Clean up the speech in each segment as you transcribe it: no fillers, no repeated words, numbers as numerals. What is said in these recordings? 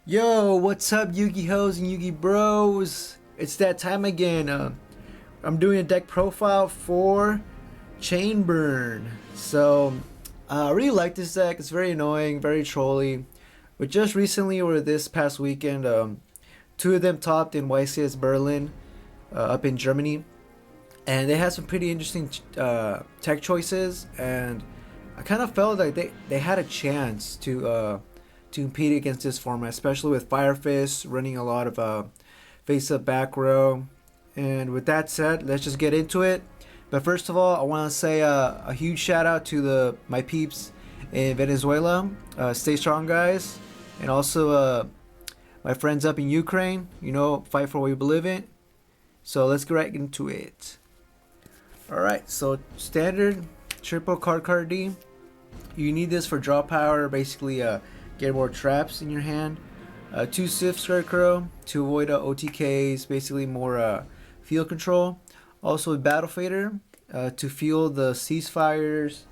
Yo, what's up, Yugi hoes and Yugi bros? It's that time again. I'm doing a deck profile for Chain Burn. I really like this deck. It's very annoying, very trolly. But just recently, or this past weekend, two of them topped in YCS Berlin, up in Germany, and they had some pretty interesting tech choices. And I kind of felt like they had a chance to compete against this format, especially with Fire Fist running a lot of face up back row. And with that said, let's just get into it. But first of all, I want to say a huge shout out to my peeps in Venezuela. Stay strong, guys, and also my friends up in Ukraine. You know, fight for what you believe in. So let's get right into it. All right, so standard triple card D. You need this for draw power, basically get more traps in your hand. Two Sif Scarecrow to avoid OTKs, basically more field control. Also a Battle Fader to fuel the ceasefires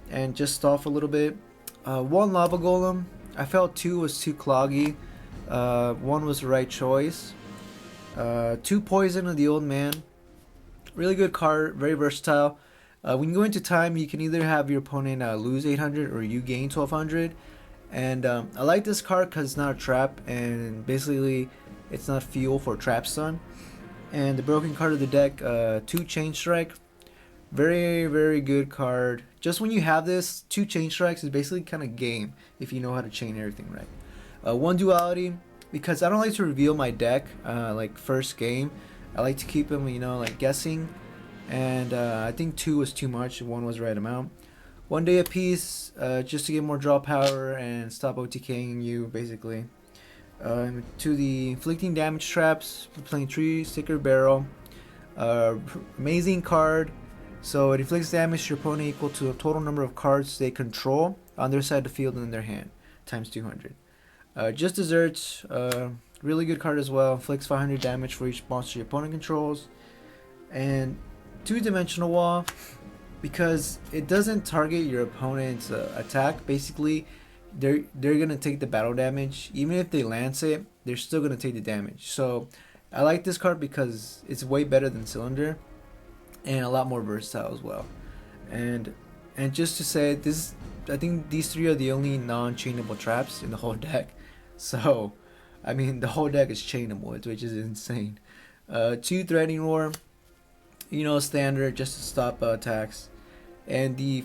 and just stall a little bit. One Lava Golem. I felt two was too cloggy. One was the right choice. Two Poison of the Old Man. Really good card, very versatile. When you go into time, you can either have your opponent lose 800 or you gain 1200. And I like this card because it's not a trap, and basically it's not fuel for trap stun. And the broken card of the deck, 2 Chain Strike. Very, very good card. Just when you have this, 2 Chain Strikes is basically kind of game if you know how to chain everything right. 1 Duality, because I don't like to reveal my deck like first game. I like to keep them, like guessing. And I think 2 was too much, 1 was the right amount. 1 day apiece, just to get more draw power and stop OTKing you, basically. To the inflicting damage traps, playing 3 Sticker Barrel. Amazing card. So it inflicts damage to your opponent equal to the total number of cards they control on their side of the field and in their hand, times 200. Just Desserts, really good card as well. Inflicts 500 damage for each monster your opponent controls. And 2-dimensional wall, because it doesn't target your opponent's attack. Basically, they're gonna take the battle damage. Even if they lance it, they're still gonna take the damage. So I like this card because it's way better than Cylinder and a lot more versatile as well. And just to say this, I think these 3 are the only non-chainable traps in the whole deck. So I mean, the whole deck is chainable, which is insane. 2 Threatening Roar, standard, just to stop attacks. And the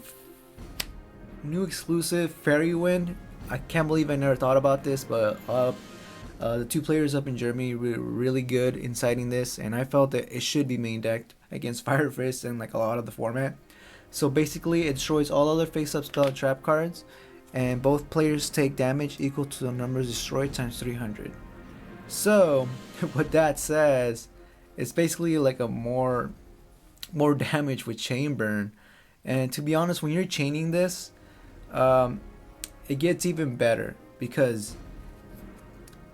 new exclusive Fairy Wind, I can't believe I never thought about this, but the 2 players up in Germany were really good inciting this, and I felt that it should be main decked against Fire Fist and like a lot of the format. So basically it destroys all other face-up spell and trap cards, and both players take damage equal to the numbers destroyed times 300. So what that says, it's basically like a more damage with Chain Burn. And to be honest, when you're chaining this, it gets even better because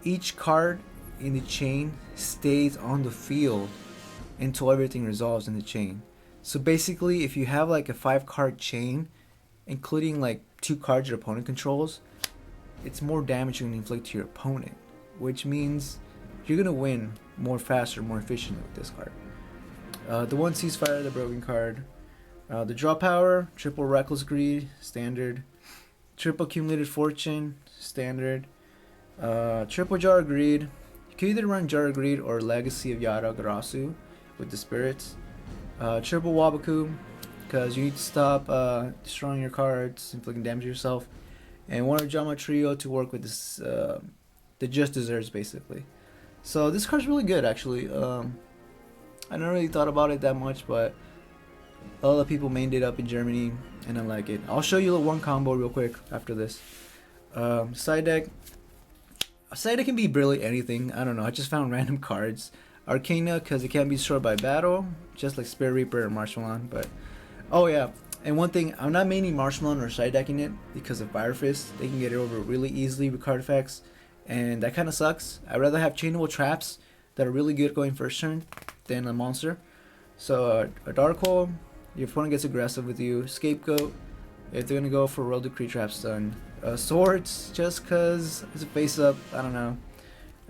each card in the chain stays on the field until everything resolves in the chain. So basically, if you have like a 5-card chain, including like 2 cards your opponent controls, it's more damage you can inflict to your opponent, which means you're gonna win more faster, more efficiently with this card. The 1 Ceasefire, the broken card. The draw power, triple Reckless Greed, standard. Triple Accumulated Fortune, standard. Triple Jar of Greed. You can either run Jar of Greed or Legacy of Yara Garasu with the spirits. Triple Wabaku, because you need to stop destroying your cards, inflicting damage to yourself. And 1 Ajama Trio to work with this, the Just Desserts, basically. So this card's really good, actually. I never really thought about it that much, but a lot of people mained it up in Germany, and I like it. I'll show you one combo real quick after this. Side deck. A side deck can be really anything. I don't know. I just found random cards. Arcana, because it can't be destroyed by battle, just like Spirit Reaper or Marshmallow. But oh yeah, and one thing, I'm not mainly Marshmallow or side decking it because of Fire Fist. They can get it over really easily with card effects, and that kind of sucks. I'd rather have chainable traps that are really good going first turn than a monster. So a Dark Hole, your opponent gets aggressive with you. Scapegoat, if they're gonna go for World Decree Trap Stun. Swords, just cause it's a face up, I don't know.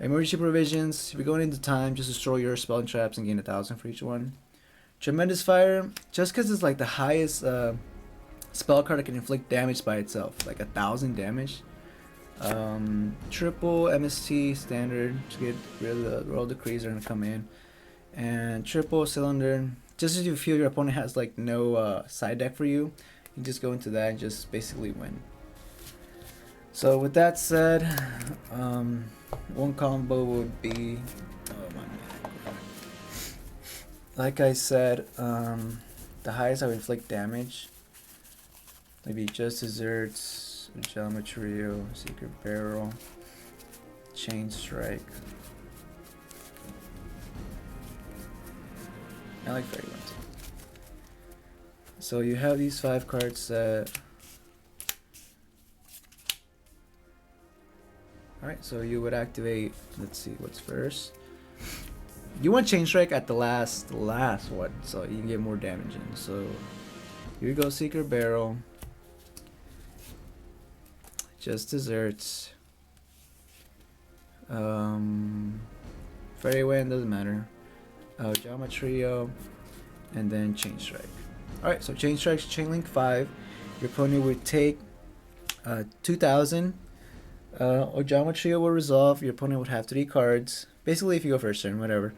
Emergency Provisions, if you're going into time, just destroy your spell and traps and gain 1,000 for each one. Tremendous Fire, just cause it's like the highest spell card that can inflict damage by itself, like 1,000 damage. Triple MST standard to get rid of the World Decrees are gonna come in, and triple cylinder. Just as you feel your opponent has like no side deck for you, you just go into that and just basically win. So with that said, one combo would be, oh my, like I said, the highest I would inflict damage, maybe Just Desserts, Geometry, Secret Barrel, Chain Strike. I like Fairy Winds. So you have these 5 cards that. Alright, so you would activate, let's see what's first. You want Chain Strike at the last one, so you can get more damage in. So here you go, Secret Barrel. Just Desserts. Fairy Wind, doesn't matter. Geometrio, and then Chain Strike. Alright, so Chain Strike's Chain Link 5. Your opponent would take 2,000. Geometrio will resolve. Your opponent would have 3 cards. Basically, if you go first turn, whatever.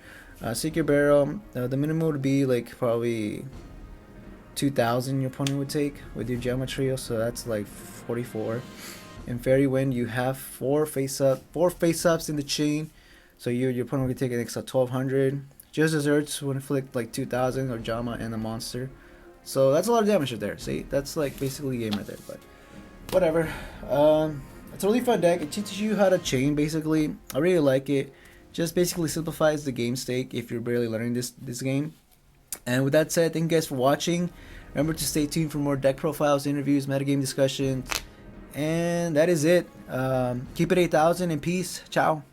Secret Barrel, the minimum would be like probably 2,000 your opponent would take with your Geometrio, so that's like 44. In Fairy Wind, you have 4 face-ups in the chain, so your opponent would take an extra 1,200. Just Desserts would inflict like 2,000 or Jama and the monster. So that's a lot of damage right there. See, that's like basically game right there, but whatever. It's a really fun deck. It teaches you how to chain basically. I really like it. Just basically simplifies the game stake if you're barely learning this game. And with that said, thank you guys for watching. Remember to stay tuned for more deck profiles, interviews, metagame discussions. And that is it. Keep it 8,000 and peace. Ciao.